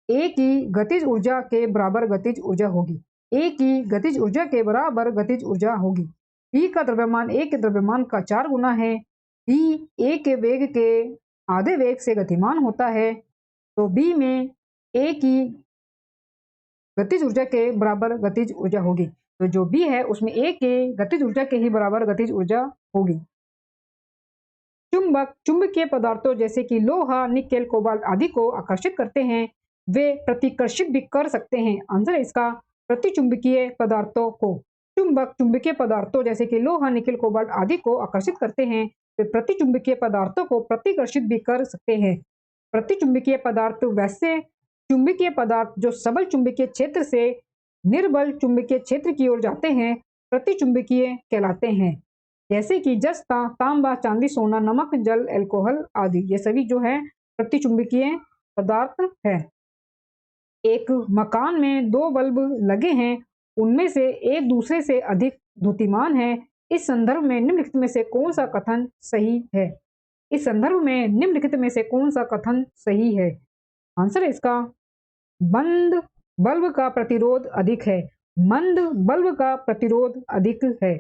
A की गतिज ऊर्जा के बराबर गतिज ऊर्जा होगी। A की गतिज ऊर्जा के बराबर गतिज ऊर्जा होगी। V का द्रव्यमान A के द्रव्यमान का 4 गुना है। V A के वेग के आधे वेग से गतिमान होता है। तो B में A की गतिज ऊर्जा के बराबर गतिज ऊर्जा होगी। तो जो B है उसमें A के गतिज ऊर्जा के ही बराबर गतिज ऊर्जा होगी। चुंबक चुंबकीय पदार्थों जैसे कि लोहा, निकेल, कोबाल्ट आदि को आकर्षित करते हैं। वे प्रतिकर्षित भी कर सकते हैं। आंसर है इसका प्रतिचुंबकीय पदार्थों को। चुंबक चुंबकीय पदार्थों जैसे कि लोहा, निकेल, कोबाल्ट आदि को आकर्षित करते हैं। वे प्रतिचुंबकीय पदार्थों को प्रतिकर्षित भी कर सकते हैं। प्रतिचुंबकीय पदार्थ वैसे चुंबकीय पदार्थ जो सबल चुंबकीय क्षेत्र से निर्बल चुंबकीय क्षेत्र की ओर जाते हैं प्रतिचुंबकीय कहलाते हैं। जैसे कि जस्ता, तांबा, चांदी, सोना, नमक, जल, अल्कोहल आदि ये सभी जो है प्रतिचुंबकीय पदार्थ है। एक मकान में 2 बल्ब लगे हैं, उनमें से एक दूसरे से अधिक द्युतिमान है। इस संदर्भ में निम्नलिखित में से कौन सा कथन सही है? इस संदर्भ में निम्नलिखित में से कौन सा कथन सही है? आंसर है इसका बंद बल्ब का प्रतिरोध अधिक है। मंद बल्ब का प्रतिरोध अधिक है।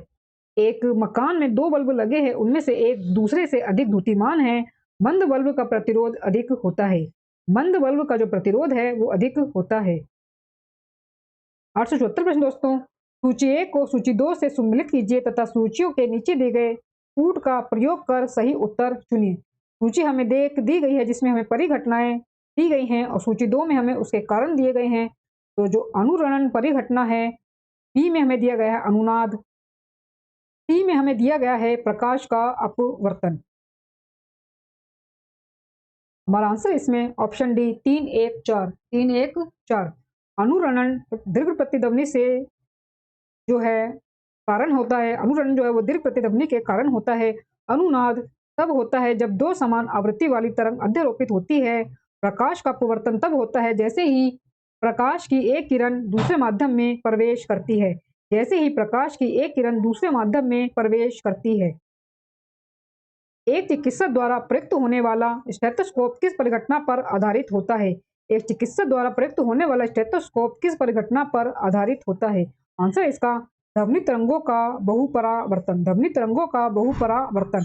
एक मकान में 2 बल्ब लगे हैं, उनमें से एक दूसरे से अधिक द्युतिमान है। मंद बल्ब का प्रतिरोध अधिक होता है। मंद बल्ब का जो प्रतिरोध है वो अधिक होता है। 874 प्रश्न दोस्तों, सूची 1 को सूची 2 से सम्मिलित कीजिए तथा सूचियों के नीचे दिए गए कूट का प्रयोग कर सही उत्तर चुनिए। सूची हमें दी गई है जिसमें हमें परिघटनाएं दी गई हैं और सूची 2 में हमें उसके कारण दिए गए हैं। तो जो अनुरणन परिघटना है, बी में हमें दिया गया है अनुनाद, सी में हमें दिया गया है प्रकाश का अपवर्तन। हमारा आंसर इसमें ऑप्शन डी 3, 1, 4 अनुरणन दीर्घ प्रतिध्वनि से जो है कारण होता है। अनुरणन जो है वो दीर्घ प्रतिध्वनि के कारण होता है। अनुनाद तब होता है जब 2 समान आवृत्ति वाली तरंग अध्यारोपित होती है। प्रकाश का अपवर्तन तब होता है जैसे ही प्रकाश की एक किरण दूसरे माध्यम में प्रवेश करती है। जैसे ही प्रकाश की एक किरण दूसरे माध्यम में प्रवेश करती है। एक चिकित्सक द्वारा प्रयुक्त होने वाला स्टेथोस्कोप किस परिघटना पर आधारित होता है? एक चिकित्सक द्वारा प्रयुक्त होने वाला स्टेथोस्कोप किस परिघटना पर आधारित होता है? आंसर इसका ध्वनि तरंगों का बहुपरावर्तन। ध्वनि तरंगों का बहुपरावर्तन।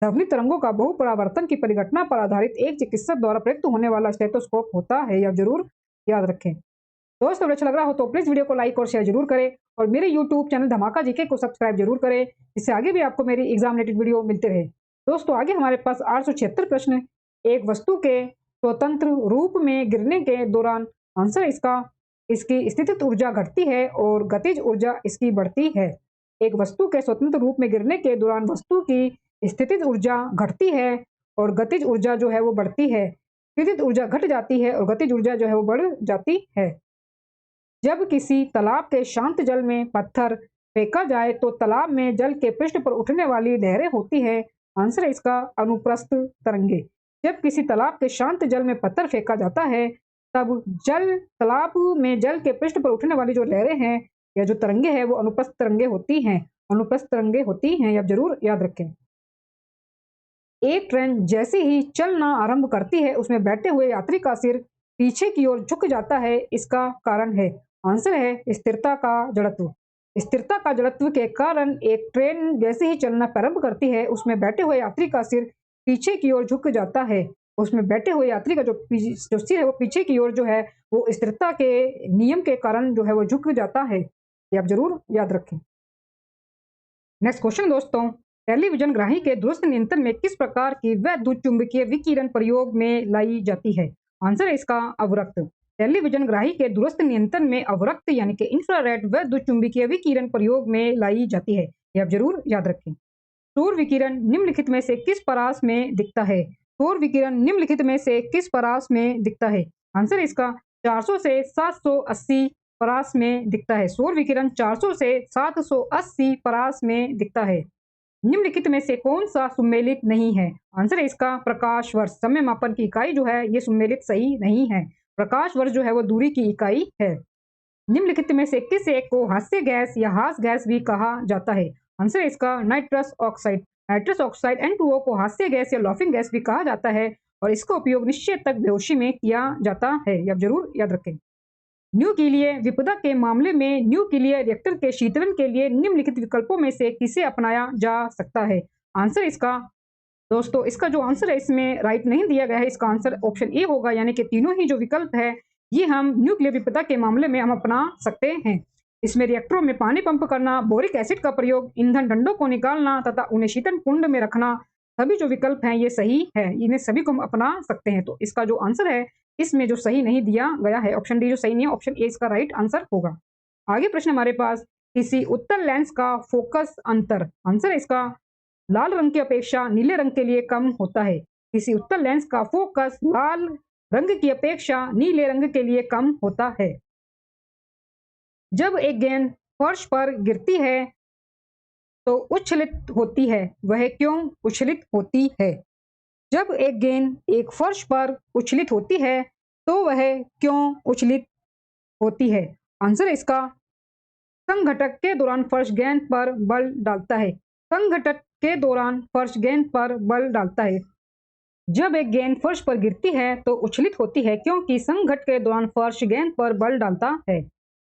ध्वनि तरंगों का बहुपरावर्तन की परिघटना पर आधारित एक चिकित्सक द्वारा प्रयुक्त होने वाला स्टेथोस्कोप होता है। यह जरूर याद रखें। दोस्तों अगर अच्छा लग रहा हो तो प्लीज वीडियो को लाइक और शेयर जरूर करें और मेरे यूट्यूब चैनल धमाका जीके को सब्सक्राइब जरूर करें, इससे आगे भी आपको मेरी एग्जाम रिलेटेड वीडियो मिलते रहे। दोस्तों आगे हमारे पास 876 प्रश्न, एक वस्तु के स्वतंत्र रूप में गिरने के दौरान आंसर इसका इसकी स्थितिज ऊर्जा घटती है और गतिज ऊर्जा इसकी बढ़ती है। एक वस्तु के स्वतंत्र रूप में गिरने के दौरान वस्तु की स्थितिज ऊर्जा घटती है और गतिज ऊर्जा जो है वो बढ़ती है। स्थितिज ऊर्जा घट जाती है और गतिज ऊर्जा जो है वो बढ़ जाती है। जब किसी तालाब के शांत जल में पत्थर फेंका जाए तो तालाब में जल के पृष्ठ पर उठने वाली लहरें होती है। आंसर है इसका अनुप्रस्थ तरंगे। जब किसी तालाब के शांत जल में पत्थर फेंका जाता है तब तालाब में जल के पृष्ठ पर उठने वाली जो लहरें हैं या जो तरंगे हैं वो अनुप्रस्थ तरंगे होती हैं। अनुप्रस्थ तरंगे होती हैं, आप जरूर याद रखें। एक ट्रेन जैसे ही चलना आरंभ करती है उसमें बैठे हुए यात्री का सिर पीछे की ओर झुक जाता है, इसका कारण है। आंसर है स्थिरता का जड़त्व। स्थिरता का जड़त्व के कारण एक ट्रेन जैसे ही चलना प्रारंभ करती है उसमें बैठे हुए यात्री का सिर पीछे की ओर झुक जाता है। उसमें बैठे हुए यात्री का जो सिर है वो पीछे की ओर जो है वो स्थिरता के नियम के कारण जो है वो झुक जाता है। ये आप जरूर याद रखें। नेक्स्ट क्वेश्चन दोस्तों, टेलीविजन ग्राही के दूरस्थ नियंत्रण में किस प्रकार की वैद्युत चुंबकीय विकिरण प्रयोग में लाई जाती है? आंसर है इसका अवरक्त। टेलीविजन ग्राही के दूरस्थ नियंत्रण में अवरक्त यानी कि इंफ्रारेड वैद्युत चुंबकीय विकिरण प्रयोग में लाई जाती है। यह आप जरूर याद रखें। सौर विकिरण निम्नलिखित में से किस परास में दिखता है? सौर विकिरण निम्नलिखित में से किस परास में दिखता है? आंसर इसका 400 से 780 परास में दिखता है। सौर विकिरण 400 से 780 परास में दिखता है। निम्नलिखित में से कौन सा सुमेलित नहीं है? आंसर है इसका प्रकाश वर्ष। समय मापन की इकाई जो है ये सुमेलित सही नहीं है। प्रकाश वर्ष जो है वो दूरी की इकाई है। निम्नलिखित में से किस एक को हास्य गैस या हास गैस भी कहा जाता है? आंसर है इसका nitrous oxide. Nitrous oxide N2O को हास्य गैस या लॉफिंग गैस भी कहा जाता है और इसका उपयोग निश्चित तक बेहोशी में किया जाता है। ये आप जरूर याद रखें। न्यूक्लियर विपदा के मामले में न्यूक्लियर रिएक्टर के शीतलन के लिए निम्नलिखित विकल्पों में से किसे अपनाया जा सकता है? आंसर इसका दोस्तों इसका जो आंसर है इसमें राइट नहीं दिया गया है। इसका आंसर ऑप्शन ए होगा, यानी कि तीनों ही जो विकल्प है ये हम न्यूक्लियर विपदा के मामले में हम अपना सकते हैं। इसमें रिएक्टरों में पानी पंप करना, बोरिक एसिड का प्रयोग, ईंधन डंडों को निकालना तथा उन्हें शीतल कुंड में रखना, सभी जो विकल्प हैं ये सही है। इन्हें सभी को हम अपना सकते हैं। तो इसका जो आंसर है इसमें जो सही नहीं दिया गया है, ऑप्शन डी जो सही नहीं है, ऑप्शन ए इसका राइट आंसर होगा। आगे प्रश्न हमारे पास, किसी उत्तल लेंस का फोकस अंतर, आंसर है इसका लाल रंग की अपेक्षा नीले रंग के लिए कम होता है। किसी उत्तल लेंस का फोकस लाल रंग की अपेक्षा नीले रंग के लिए कम होता है। जब एक गेंद फर्श पर गिरती है तो उछलित होती है, वह क्यों उछलित होती है? जब एक गेंद एक फर्श पर उछलित होती है तो वह क्यों उछलित होती है? आंसर है इसका संघटक के दौरान फर्श गेंद पर बल डालता है। संघटक के दौरान फर्श गेंद पर बल डालता है। जब एक गेंद फर्श पर गिरती है तो उछलित होती है क्योंकि संघटक के दौरान फर्श गेंद पर बल डालता है।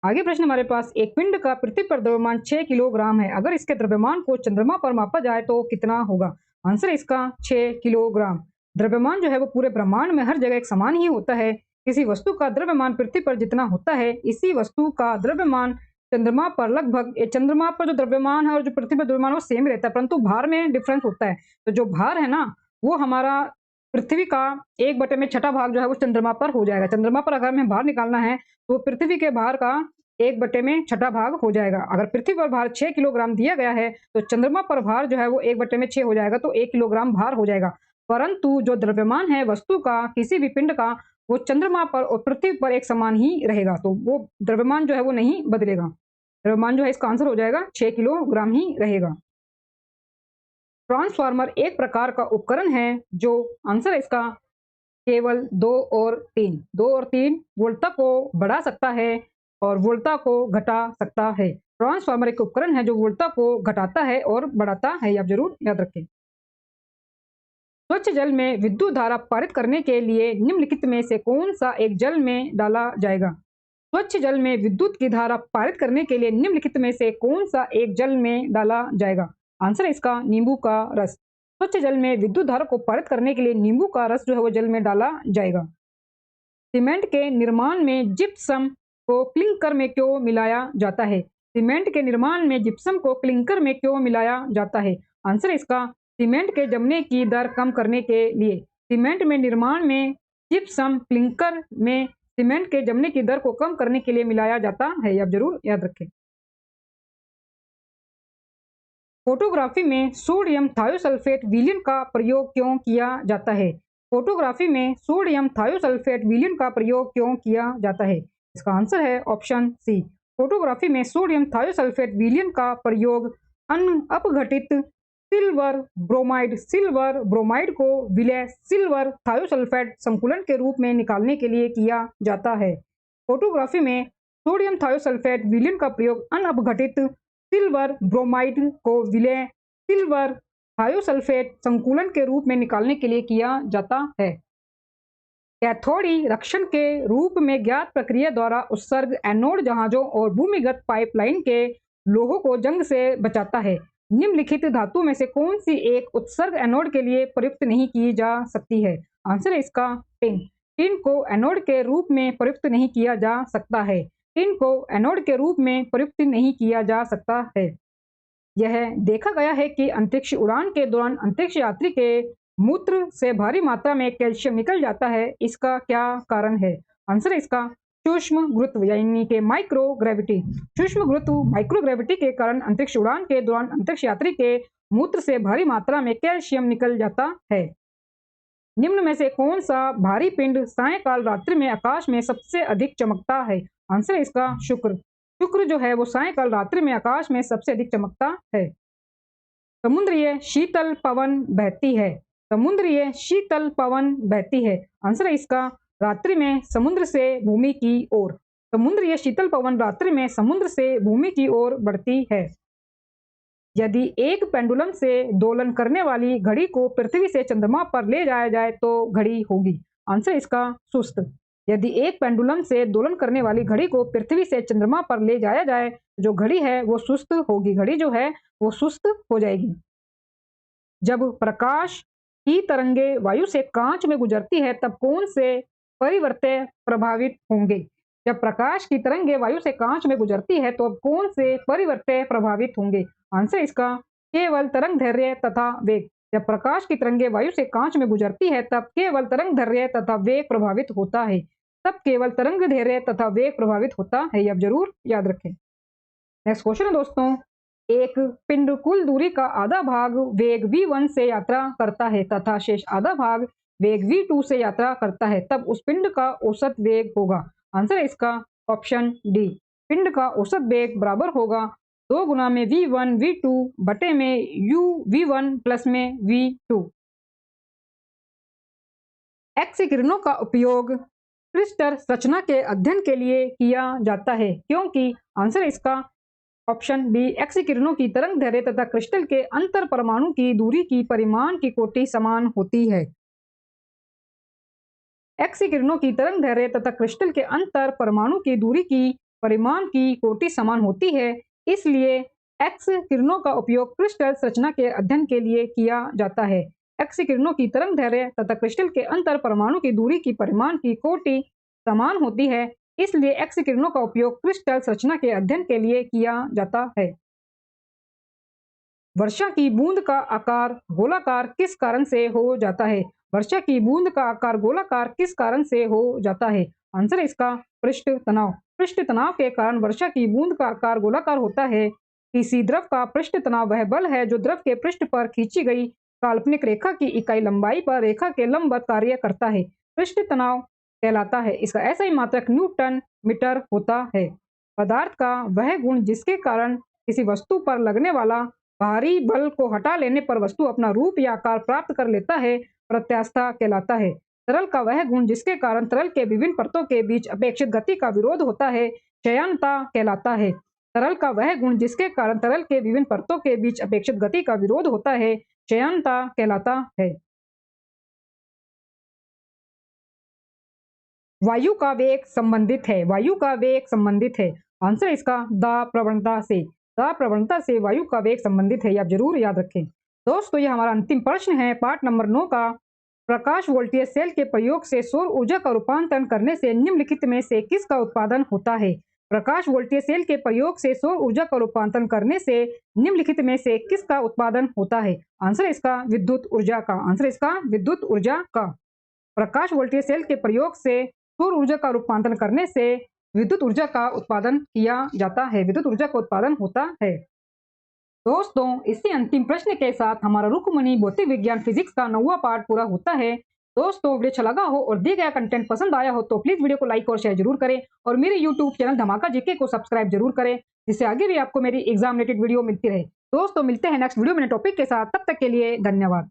आगे प्रश्न हमारे पास, एक पिंड का पृथ्वी पर द्रव्यमान 6 किलोग्राम है। अगर इसके द्रव्यमान को चंद्रमा पर मापा जाए तो कितना होगा? आंसर है इसका 6 किलोग्राम। द्रव्यमान जो है वो पूरे ब्रह्मांड में हर जगह एक समान ही होता है। किसी वस्तु का द्रव्यमान पृथ्वी पर जितना होता है, इसी वस्तु का द्रव्यमान चंद्रमा पर लगभग, चंद्रमा पर जो द्रव्यमान है और जो पृथ्वी पर द्रव्यमान वो सेम रहता है, परंतु भार में डिफरेंस होता है। तो जो भार है ना वो हमारा पृथ्वी का 1/6 भाग जो है वो चंद्रमा पर हो जाएगा। चंद्रमा पर अगर हमें भार निकालना है तो पृथ्वी के भार का 1/6 भाग हो जाएगा। अगर पृथ्वी पर भार 6 किलोग्राम दिया गया है तो चंद्रमा पर भार जो है वो 1/6 हो जाएगा, तो 1 किलोग्राम भार हो जाएगा। परंतु जो द्रव्यमान है वस्तु का, किसी भी पिंड का, वो चंद्रमा पर और पृथ्वी पर एक समान ही रहेगा। तो वो द्रव्यमान जो है वो नहीं बदलेगा। द्रव्यमान जो है इसका आंसर हो जाएगा 6 किलोग्राम ही रहेगा। ट्रांसफार्मर एक प्रकार का उपकरण है जो, आंसर है इसका केवल 2 और 3 वोल्टता को बढ़ा सकता है और वोल्टता को घटा सकता है। ट्रांसफार्मर एक उपकरण है जो वोल्टता को घटाता है और बढ़ाता है, आप जरूर याद रखें। स्वच्छ जल में विद्युत धारा पारित करने के लिए निम्नलिखित में से कौन सा एक जल में डाला जाएगा? स्वच्छ जल में विद्युत की धारा पारित करने के लिए निम्नलिखित में से कौन सा एक जल में डाला जाएगा? आंसर है इसका नींबू का रस। स्वच्छ जल में विद्युत धारा को पारित करने के लिए नींबू का रस जो है वो जल में डाला जाएगा। सीमेंट के निर्माण में जिप्सम को क्लिंकर में क्यों मिलाया जाता है? सीमेंट के निर्माण में जिप्सम को क्लिंकर में क्यों मिलाया जाता है? आंसर है इसका सीमेंट के जमने की दर कम करने के लिए। सीमेंट में निर्माण में जिप्सम क्लिंकर में सीमेंट के जमने की दर को कम करने के लिए मिलाया जाता है, आप जरूर याद रखें। फोटोग्राफी में सोडियम थायोसल्फेट विलयन का प्रयोग क्यों किया जाता है? फोटोग्राफी में सोडियम थायोसल्फेट विलयन का प्रयोग क्यों किया जाता है? इसका आंसर है ऑप्शन सी। फोटोग्राफी में सोडियम थायोसल्फेट विलयन का प्रयोग अपघटित सिल्वर ब्रोमाइड को विलय सिल्वर थायोसल्फेट संकुलन के रूप में निकालने के लिए किया जाता है। फोटोग्राफी में सोडियम थायोसल्फेट विलयन का प्रयोग अनअपघटित सिल्वर ब्रोमाइड को विलय सिल्वर थायोसल्फेट संकुलन के रूप में निकालने के लिए किया जाता है। कैथोडी रक्षण के रूप में ज्ञात प्रक्रिया द्वारा उत्सर्ग एनोड जहाजों और भूमिगत पाइपलाइन के लोहों को जंग से बचाता है। निम्नलिखित धातु में से कौन सी एक उत्सर्ग एनोड के लिए प्रयुक्त नहीं की जा सकती है? आंसर है इसका टिन। टिन को एनोड के रूप में प्रयुक्त नहीं किया जा सकता है। टिन को एनोड के रूप में प्रयुक्त नहीं किया जा सकता है। यह देखा गया है कि अंतरिक्ष उड़ान के दौरान अंतरिक्ष यात्री के मूत्र से भारी मात्रा में कैल्शियम निकल जाता है। इसका क्या कारण है? आंसर है इसका सूक्ष्म गुरुत्व यानी कि माइक्रो ग्रेविटी। सूक्ष्म गुरुत्व माइक्रो ग्रेविटी के कारण अंतरिक्ष उड़ान के दौरान अंतरिक्ष यात्री के मूत्र से भारी मात्रा में कैल्शियम निकल जाता है। निम्न में से कौन सा भारी पिंड सायंकाल रात्रि में आकाश में सबसे अधिक चमकता है? आंसर है इसका शुक्र। शुक्र जो है वो सायंकाल रात्रि में आकाश में सबसे अधिक चमकता है। समुद्रीय शीतल पवन बहती है। समुद्रीय शीतल पवन बहती है। आंसर है इसका रात्रि में समुद्र से भूमि की ओर। समुद्रीय शीतल पवन रात्रि में समुद्र से भूमि की ओर बढ़ती है। यदि एक पेंडुलम से दोलन करने वाली घड़ी को पृथ्वी से चंद्रमा पर ले जाया जाए तो घड़ी होगी। आंसर इसका सुस्त। यदि एक पेंडुलम से दोलन करने वाली घड़ी को पृथ्वी से चंद्रमा पर ले जाया जाए, जो घड़ी है वो सुस्त होगी। घड़ी जो है वो सुस्त हो जाएगी। जब प्रकाश की तरंगे वायु से कांच में गुजरती है तब कौन से परिवर्तन प्रभावित होंगे? जब प्रकाश की तरंगे वायु से कांच में गुजरती है तो अब कौन से परिवर्तन प्रभावित होंगे? आंसर इसका केवल तरंग दैर्घ्य तथा वेग। जब प्रकाश की तरंगे वायु से कांच में गुजरती है तब केवल तरंग दैर्घ्य तथा वेग प्रभावित होता है। तब केवल तरंग दैर्घ्य तथा वेग प्रभावित होता है। आप जरूर याद रखें। नेक्स्ट क्वेश्चन है दोस्तों, एक पिंड कुल दूरी का आधा भाग वेग v1 से यात्रा करता है तथा शेष आधा भाग वेग v2 से यात्रा करता है, तब उस पिंड का औसत वेग होगा। आंसर है इसका ऑप्शन डी। पिंड का औसत वेग बराबर होगा 2 गुना में v1 v2 बटे में u v1 प्लस में v2। एक्स किरणों का उपयोग क्रिस्टल संरचना के अध्ययन के लिए किया जाता है क्योंकि? आंसर इसका ऑप्शन बी। एक्स किरणों की तरंग दैर्घ्य तथा क्रिस्टल के अंतर परमाणु की दूरी की परिमाण की कोटि समान होती है। एक्स किरणों की तरंग दैर्घ्य तथा क्रिस्टल के अंतर परमाणु की दूरी की परिमाण की कोटि समान होती है, इसलिए एक्स किरणों का उपयोग क्रिस्टल संरचना के अध्ययन के लिए किया जाता है। एक्स किरणों की तरंग दैर्घ्य तथा क्रिस्टल के अंतर परमाणु की दूरी की परिमाण की कोटि समान होती है, इसलिए एक्स किरणों का उपयोग क्रिस्टल संरचना के अध्ययन के लिए किया जाता है। वर्षा की बूंद का आकार गोलाकार किस कारण से हो जाता है? वर्षा की बूंद का आकार गोलाकार किस कारण से हो जाता है? आंसर इसका पृष्ठ तनाव। पृष्ठ तनाव के कारण वर्षा की बूंद का आकार गोलाकार होता है। किसी द्रव का पृष्ठ तनाव वह बल है जो द्रव के पृष्ठ पर खींची गई काल्पनिक रेखा की इकाई लंबाई पर रेखा के लंबवत कार्य करता है। पृष्ठ तनाव कहलाता है। इसका ऐसा ही मात्रक न्यूटन मीटर होता है। पदार्थ का वह गुण जिसके कारण किसी वस्तु पर लगने वाला भारी बल को हटा लेने पर वस्तु अपना रूप या आकार प्राप्त कर लेता है, प्रत्यास्थता कहलाता है। तरल का वह गुण जिसके कारण तरल के विभिन्न परतों के बीच अपेक्षित गति का विरोध होता है, क्षयणता कहलाता है। तरल का वह गुण जिसके कारण तरल के विभिन्न परतों के बीच अपेक्षित गति का विरोध होता है, क्षयणता कहलाता है। वायु का वेग संबंधित है। वायु का वेग संबंधित है। आंसर इसका दाब प्रवणता से। दाब प्रवणता से वायु का वेग संबंधित है। आप जरूर याद रखें। दोस्तों ये हमारा अंतिम प्रश्न है पार्ट नंबर 9 का। प्रकाश वोल्टेज सेल के प्रयोग से सौर ऊर्जा का रूपांतरण करने से निम्नलिखित में से किसका उत्पादन होता है? प्रकाश वोल्टेज सेल के प्रयोग से सौर ऊर्जा का रूपांतरण करने से निम्नलिखित में से किसका उत्पादन होता है? आंसर इसका विद्युत ऊर्जा का। आंसर इसका विद्युत ऊर्जा का। प्रकाश वोल्टेज सेल के प्रयोग से सौर ऊर्जा का रूपांतरण करने से विद्युत ऊर्जा का उत्पादन किया जाता है। विद्युत ऊर्जा का उत्पादन होता है। दोस्तों इसी अंतिम प्रश्न के साथ हमारा रुक्मणी भौतिक विज्ञान फिजिक्स का 9वां पार्ट पूरा होता है। दोस्तों वीडियो अच्छा लगा हो और दिया गया कंटेंट पसंद आया हो तो प्लीज वीडियो को लाइक और शेयर जरूर करें और मेरे यूट्यूब चैनल धमाका जीके को सब्सक्राइब जरूर करें, जिससे आगे भी आपको मेरी एग्जाम रिलेटेड वीडियो मिलती रहे। दोस्तों मिलते हैं नेक्स्ट वीडियो में टॉपिक के साथ। तब तक के लिए धन्यवाद।